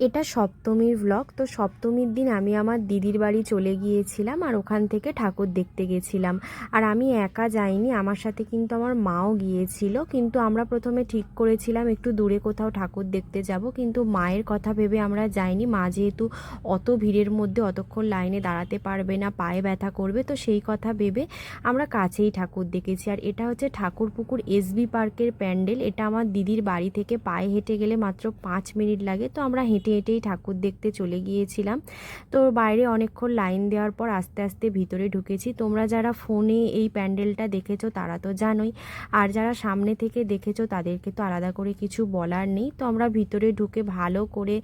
এটা সপ্তমীর ব্লগ। তো সপ্তমীর দিন আমি আমার দিদির বাড়ি চলে গিয়েছিলাম আর ওখান থেকে ঠাকুর দেখতে গেছিলাম। আর আমি একা যাইনি, আমার সাথে কিন্তু আমার মাও গিয়েছিল। কিন্তু আমরা প্রথমে ঠিক করেছিলাম একটু দূরে কোথাও ঠাকুর দেখতে যাব, কিন্তু মায়ের কথা ভেবে আমরা যাইনি। মা যেহেতু অত ভিড়ের মধ্যে অতক্ষণ লাইনে দাঁড়াতে পারবে না, পায়ে ব্যথা করবে, তো সেই কথা ভেবে আমরা কাছেই ঠাকুর দেখেছি। আর এটা হচ্ছে ঠাকুরপুকুর এসবি পার্কের প্যান্ডেল। এটা আমার দিদির বাড়ি থেকে পায়ে হেঁটে গেলে মাত্র 5 মিনিট লাগে। তো আমরা হেঁটে হেঁটেই ঠাকুর দেখতে চলে গিয়েছিলাম। তো বাইরে অনেকক্ষণ লাইন দেওয়ার পর আস্তে আস্তে ভিতরে ঢুকেছি। তোমরা যারা ফোনে এই প্যান্ডেলটা দেখেছো তারা তো জানোই, আর যারা সামনে থেকে দেখেছো তাদেরকে তো আলাদা করে কিছু বলার নেই। তো আমরা ভিতরে ঢুকে ভালো করে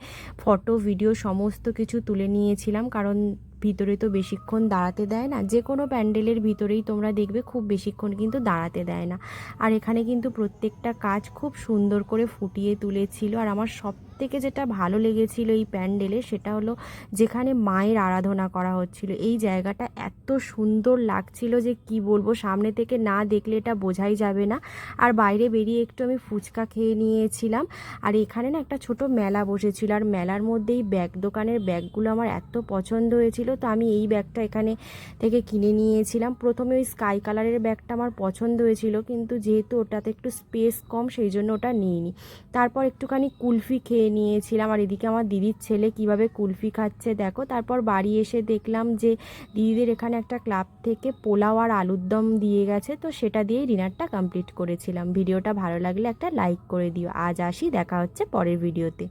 ফটো ভিডিও সমস্ত কিছু তুলে নিয়েছিলাম, কারণ ভিতরে তো বেশিক্ষণ দাঁড়াতে দেয় না। যে কোনো প্যান্ডেলের ভিতরেই তোমরা দেখবে খুব বেশিক্ষণ কিন্তু দাঁড়াতে দেয় না। আর এখানে কিন্তু প্রত্যেকটা কাজ খুব সুন্দর করে ফুটিয়ে তুলেছিল। আর আমার সব থেকে যেটা ভালো লেগেছিল এই প্যান্ডেলে, সেটা হলো যেখানে মায়ের আরাধনা করা হচ্ছিল। এই জায়গাটা এত সুন্দর লাগছিল যে কি বলবো, সামনে থেকে না দেখলে এটা বোঝাই যাবে না। আর বাইরে বেরিয়ে একটু আমি ফুচকা খেয়ে নিয়েছিলাম। আর এখানে না একটা ছোট মেলা বসেছিল, আর মেলার মধ্যেই ব্যাগ দোকানের ব্যাগগুলো আমার এত পছন্দ হয়েছিল, তো আমি এই ব্যাগটা এখানে থেকে কিনে নিয়েছিলাম। প্রথমে ওই স্কাই কালারের ব্যাগটা আমার পছন্দ হয়েছিল, কিন্তু যেহেতু ওটাতে একটু স্পেস কম সেই জন্য ওটা নিইনি। তারপর একটুখানি কুলফি খেয়ে নিয়েছিলাম। আর এদিকে আমার দিদির ছেলে কিভাবে কুলফি খাচ্ছে দেখো। তারপর বাড়ি এসে দেখলাম যে দিদিদের এখানে একটা ক্লাব থেকে পোলাও আর আলুর দম দিয়ে গেছে, তো সেটা দিয়েই ডিনারটা কমপ্লিট করেছিলাম। ভিডিওটা ভালো লাগলে একটা লাইক করে দিও। আজ আসি, দেখা হচ্ছে পরের ভিডিওতে।